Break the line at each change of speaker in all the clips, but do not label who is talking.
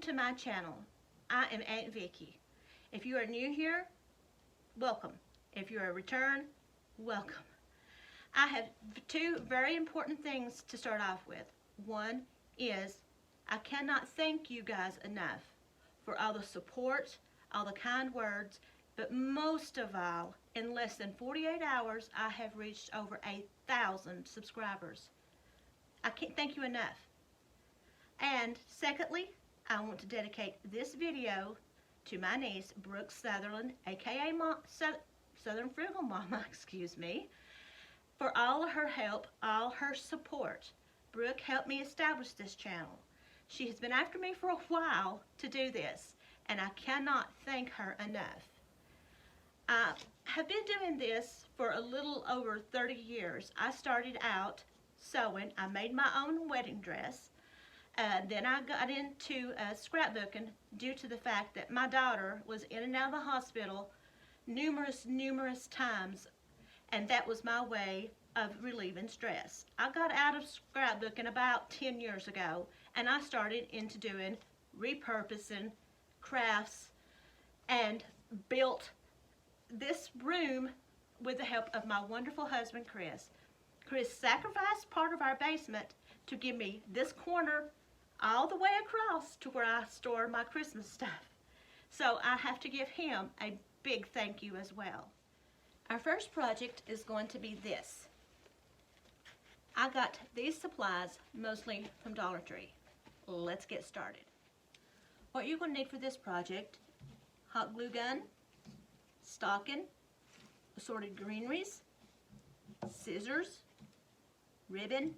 to my channel. I am Aunt Vicki. If you are new here, welcome. If you're a return, welcome. I have two very important things to start off with. One is I cannot thank you guys enough for all the support, all the kind words, but most of all, in less than 48 hours, I have reached over 1,000 subscribers. I can't thank you enough. And secondly, I want to dedicate this video to my niece, Brooke Sutherland, aka Southern Frugal Mama, excuse me, for all of her help, all her support. Brooke helped me establish this channel. She has been after me for a while to do this, and I cannot thank her enough. I have been doing this for a little over 30 years. I started out sewing. I made my own wedding dress. Then I got into scrapbooking due to the fact that my daughter was in and out of the hospital numerous times, and that was my way of relieving stress. I got out of scrapbooking about 10 years ago, and I started into doing repurposing, crafts, and built this room with the help of my wonderful husband, Chris. Chris sacrificed part of our basement to give me this corner all the way across to where I store my Christmas stuff. So I have to give him a big thank you as well. Our first project is going to be this. I got these supplies mostly from Dollar Tree. Let's get started. What you're going to need for this project: hot glue gun, stocking, assorted greeneries, scissors, ribbon,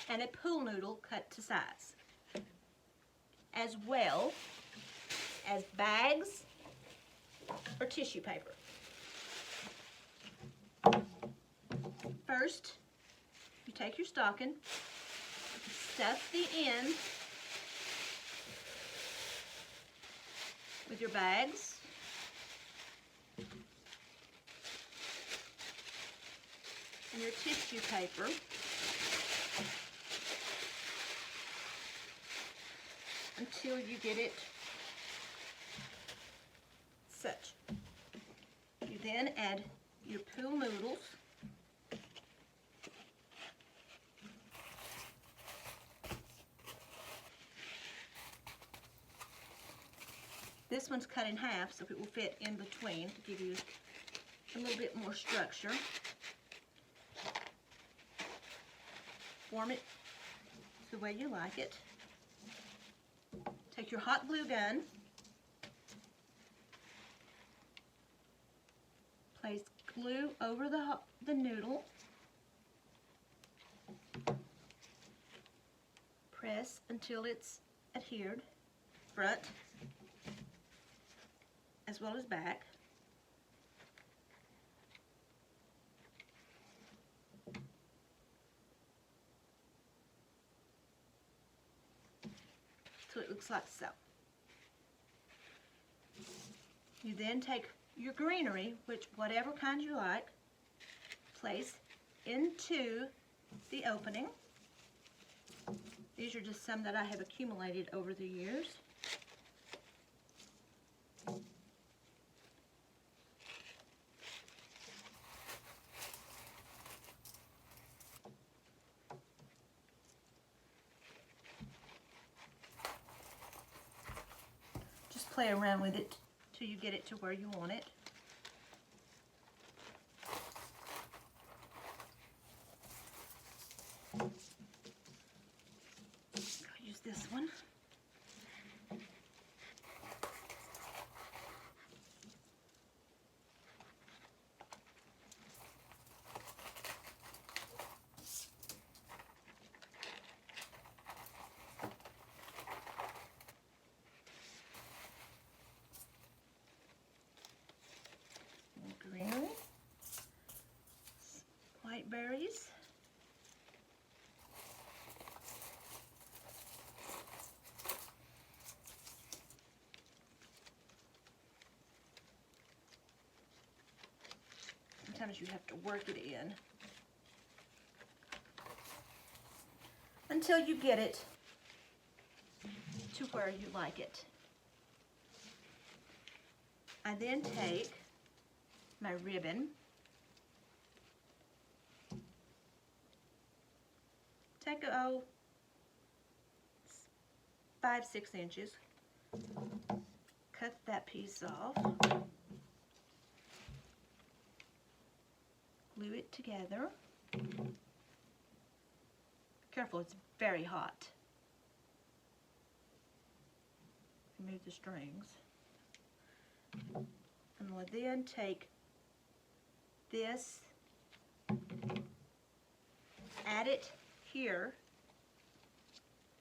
and a pool noodle cut to size, as well as bags or tissue paper. First, you take your stocking, stuff the end with your bags, and your tissue paper, until you get it such. You then add your pool noodles, this one's cut in half so it will fit in between to give you a little bit more structure. Form it the way you like it. Take your hot glue gun, place glue over the noodle, press until it's adhered, front as well as back. So it looks like so. You then take your greenery, whatever kind you like, place into the opening. These are just some that I have accumulated over the years. Play around with it till you get it to where you want it. I'll use this one. Greenery, white berries, sometimes you have to work it in until you get it to where you like it. I then take my ribbon, take 5-6 inches, cut that piece off, glue it together. Careful, it's very hot. Remove the strings. And we'll then take this, add it here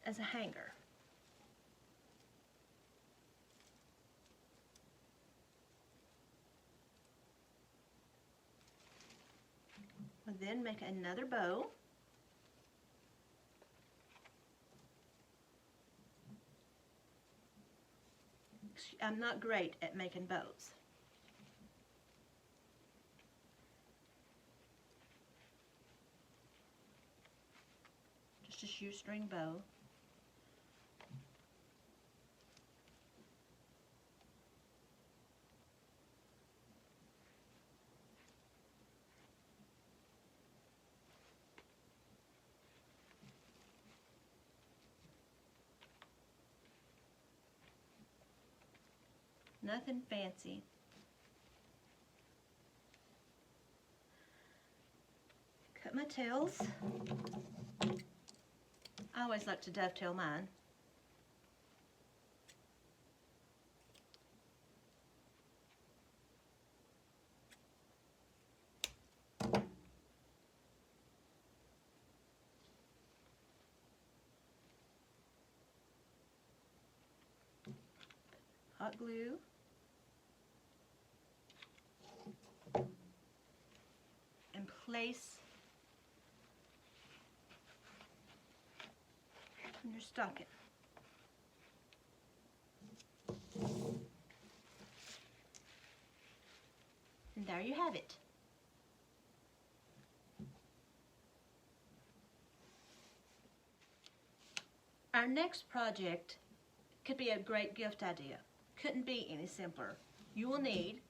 as a hanger. We'll then make another bow. I'm not great at making bows. Just a shoestring bow. Nothing fancy. Cut my tails. I always like to dovetail mine. Hot glue. And place in your stocking. And there you have it. Our next project could be a great gift idea. Couldn't be any simpler. You will need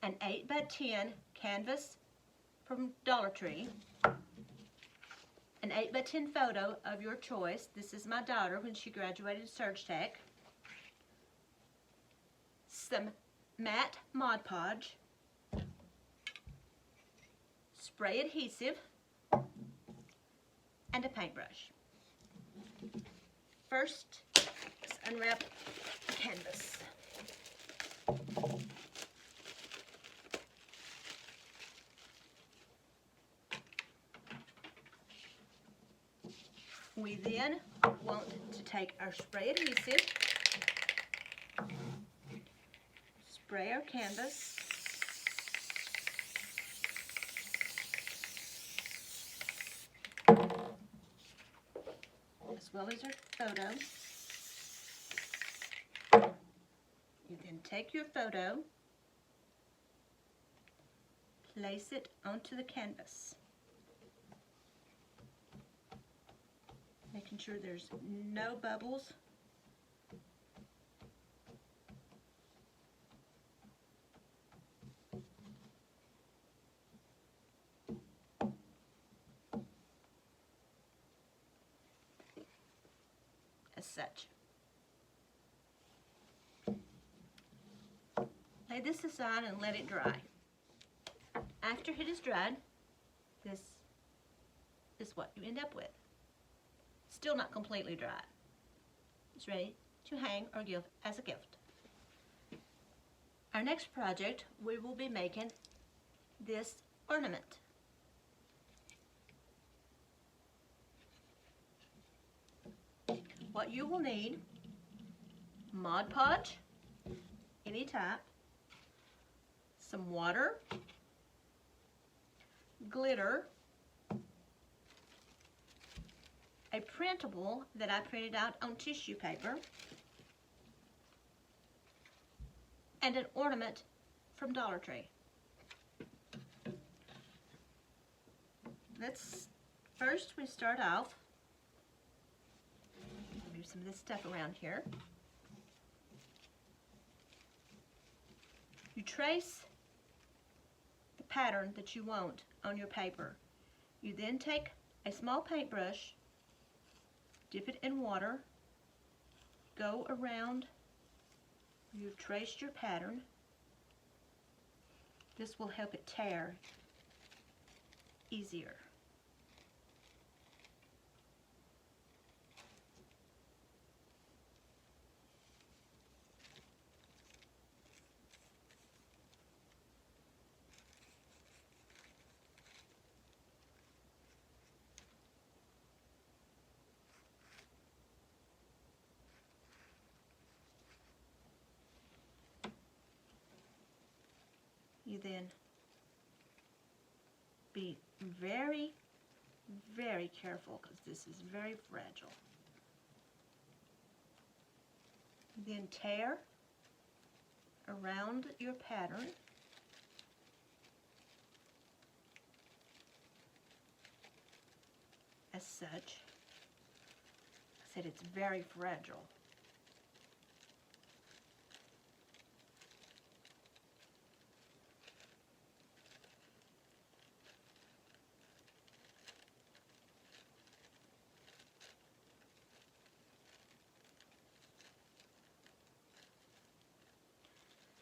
an 8x10 canvas from Dollar Tree, an 8x10 photo of your choice. This is my daughter when she graduated Surge Tech. Some matte Mod Podge, spray adhesive, and a paintbrush. First, let's unwrap the canvas. We then want to take our spray adhesive, spray our canvas, as well as our photo. You then take your photo, place it onto the canvas, making sure there's no bubbles. As such. Lay this aside and let it dry. After it is dried, this is what you end up with. Still not completely dry. It's ready to hang or give as a gift. Our next project, we will be making this ornament. What you will need: Mod Podge, any type, some water, glitter, a printable that I printed out on tissue paper, and an ornament from Dollar Tree. First we start off, move some of this stuff around here. You trace the pattern that you want on your paper. You then take a small paintbrush, dip it in water, go around where you've traced your pattern. This will help it tear easier. You then be very, very careful because this is very fragile. You then tear around your pattern. As such. I said it's very fragile.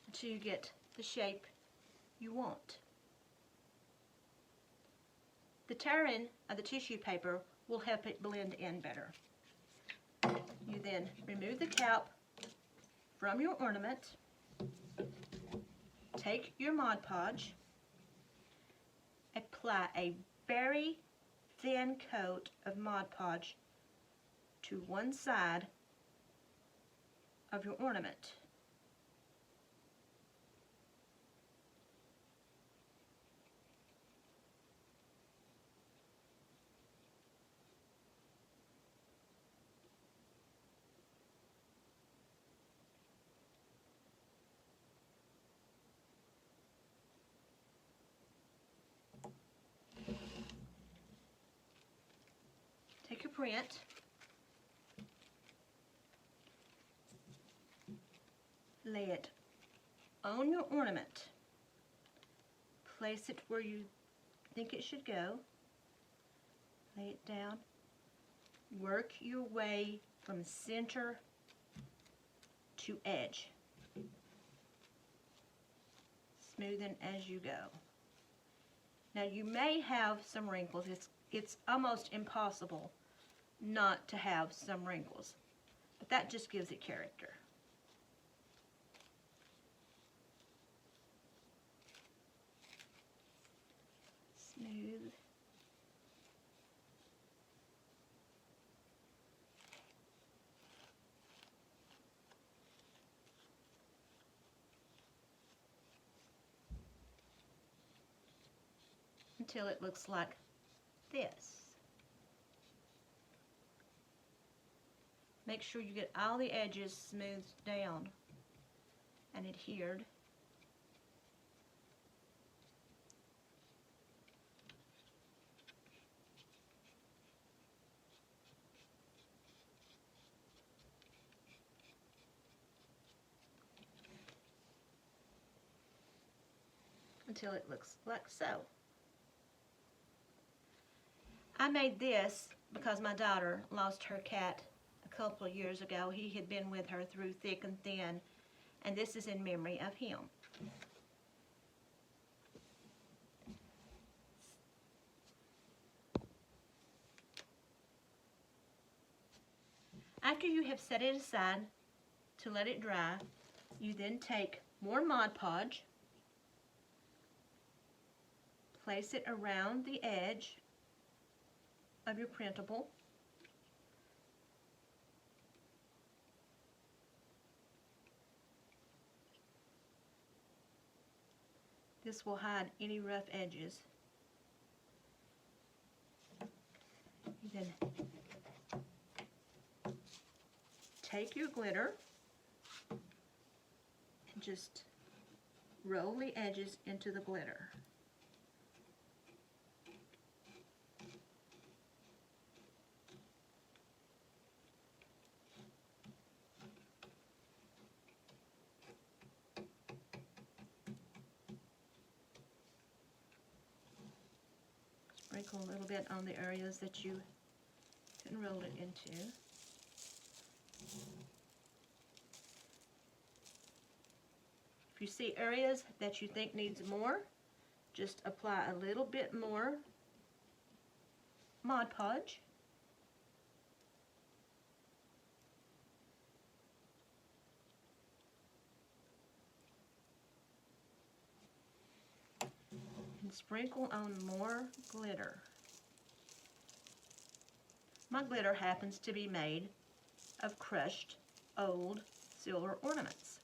Until you get the shape you want. The tearing of the tissue paper will help it blend in better. You then remove the cap from your ornament, take your Mod Podge, apply a very thin coat of Mod Podge to one side of your ornament. Take your print, lay it on your ornament, place it where you think it should go, lay it down, work your way from center to edge, smoothing as you go. Now you may have some wrinkles. It's almost impossible not to have some wrinkles, but that just gives it character. Smooth. Until it looks like this. Make sure you get all the edges smoothed down and adhered. Until it looks like so. I made this because my daughter lost her cat a couple of years ago. He had been with her through thick and thin, and this is in memory of him. After you have set it aside to let it dry, you then take more Mod Podge, place it around the edge of your printable, this will hide any rough edges. You then take your glitter and just roll the edges into the glitter. sprinkle a little bit on the areas that you can roll it into. If you see areas that you think needs more, just apply a little bit more Mod Podge. And sprinkle on more glitter. My glitter happens to be made of crushed old silver ornaments.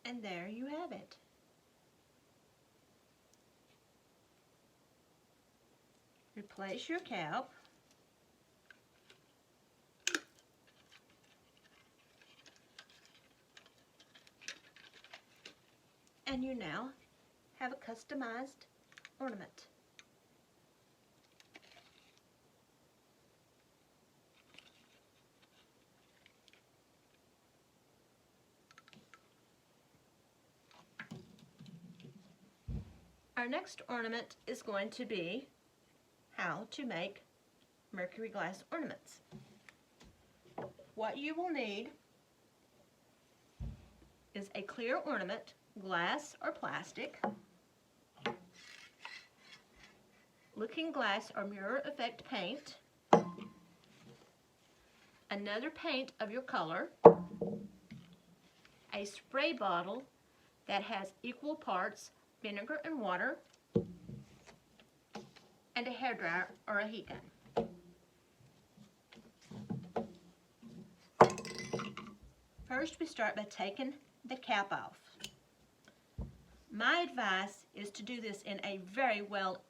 And there you have it. Replace your cap. And you now have a customized ornament. Our next ornament is going to be how to make Mercury glass ornaments. What you will need is a clear ornament, glass or plastic, looking glass or mirror effect paint, another paint of your color, a spray bottle that has equal parts vinegar and water, and a hairdryer or a heat gun. First, we start by taking the cap off. My advice is to do this in a very well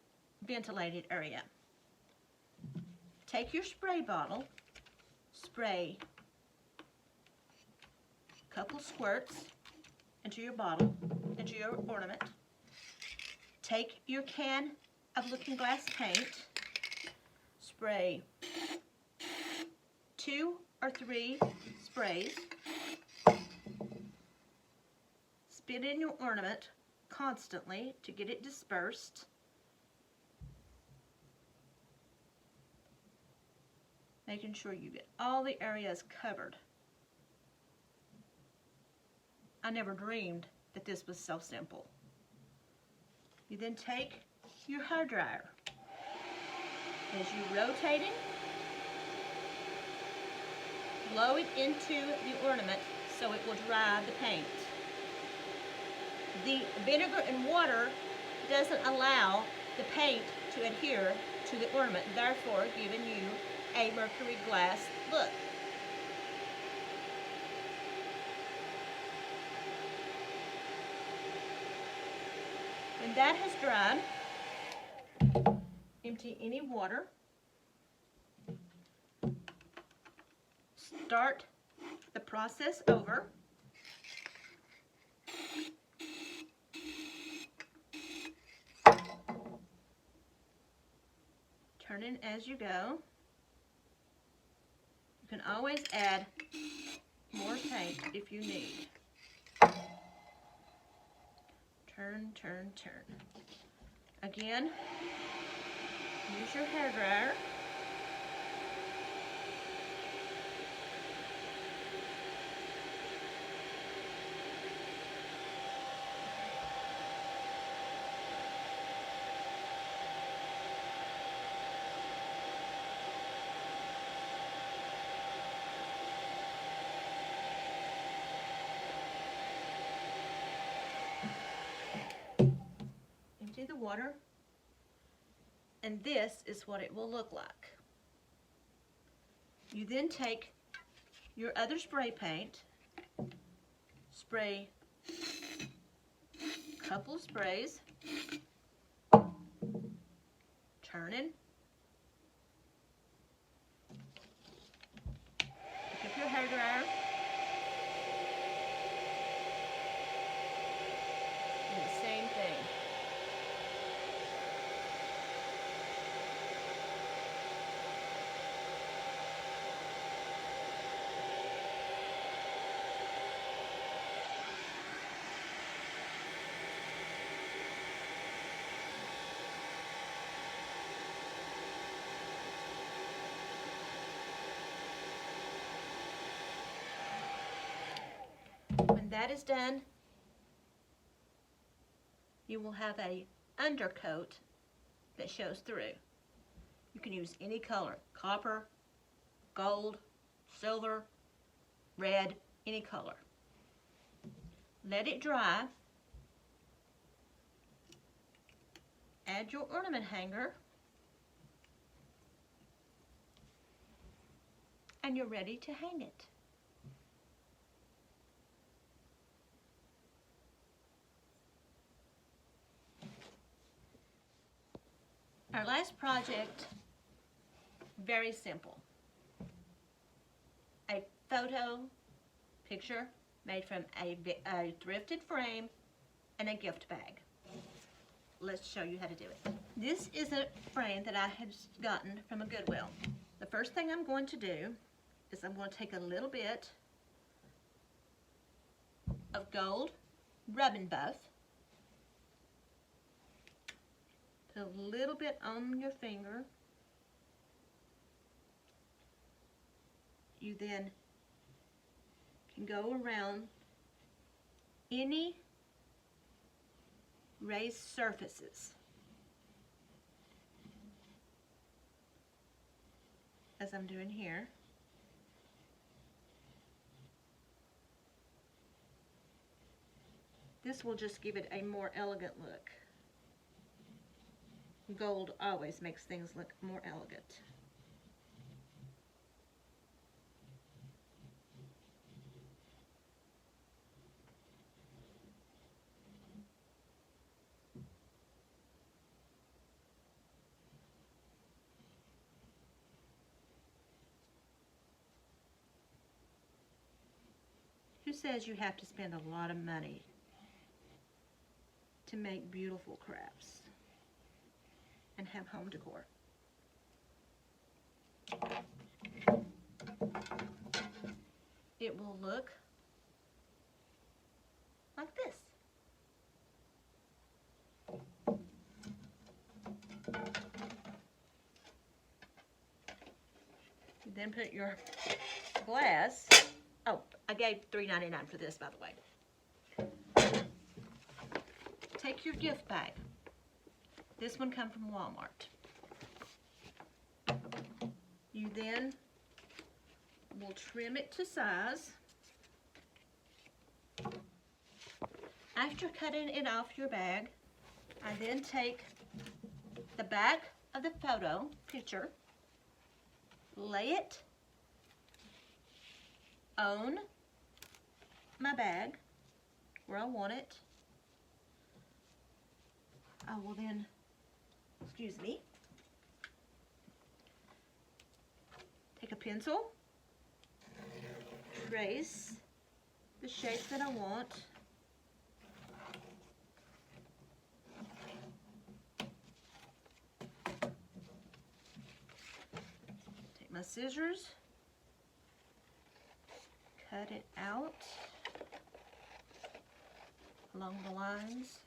ventilated area. Take your spray bottle, spray a couple squirts into your bottle, into your ornament. Take your can of looking glass paint, spray 2 or 3 sprays, spit in your ornament constantly to get it dispersed. Making sure you get all the areas covered. I never dreamed that this was so simple. You then take your hairdryer. As you rotate it, blow it into the ornament so it will dry the paint. The vinegar and water doesn't allow the paint to adhere to the ornament, therefore giving you a Mercury glass look. When that has dried, empty any water. Start the process over. Turn in as you go. You can always add more paint if you need. Turn, turn, turn. Again, use your hairdryer. Empty the water, and this is what it will look like. You then take your other spray paint, spray a couple of sprays, turn in, pick up your hairdryer, that is done, you will have a undercoat that shows through. You can use any color, copper, gold, silver, red, any color. Let it dry. Add your ornament hanger, and you're ready to hang it. Our last project, very simple. A photo picture made from a thrifted frame and a gift bag. Let's show you how to do it. This is a frame that I have gotten from a Goodwill. The first thing I'm going to do is I'm going to take a little bit of gold rubbing buff, put a little bit on your finger. You then can go around any raised surfaces, as I'm doing here. This will just give it a more elegant look. Gold always makes things look more elegant. Who says you have to spend a lot of money to make beautiful crafts and have home decor? It will look like this. You then put your glass. Oh, I gave $3.99 for this, by the way. Take your gift bag. This one comes from Walmart. You then will trim it to size. After cutting it off your bag, I then take the back of the photo picture, lay it on my bag where I want it. I will then, excuse me, take a pencil, trace the shape that I want. Take my scissors, cut it out along the lines.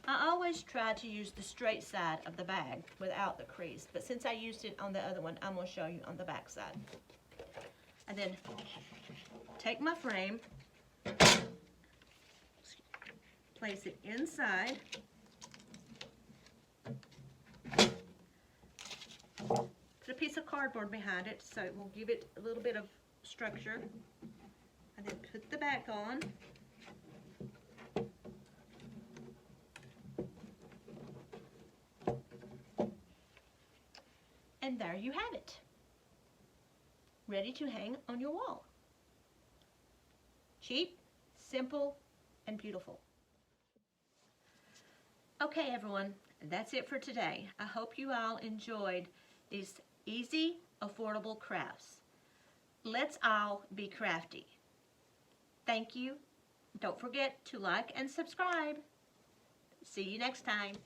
I always try to use the straight side of the bag without the crease, but since I used it on the other one, I'm going to show you on the back side. And then take my frame, place it inside, put a piece of cardboard behind it so it will give it a little bit of structure, and then put the back on. And there you have it, ready to hang on your wall. Cheap, simple, and beautiful. Okay, everyone, that's it for today. I hope you all enjoyed these easy, affordable crafts. Let's all be crafty. Thank you. Don't forget to like and subscribe. See you next time.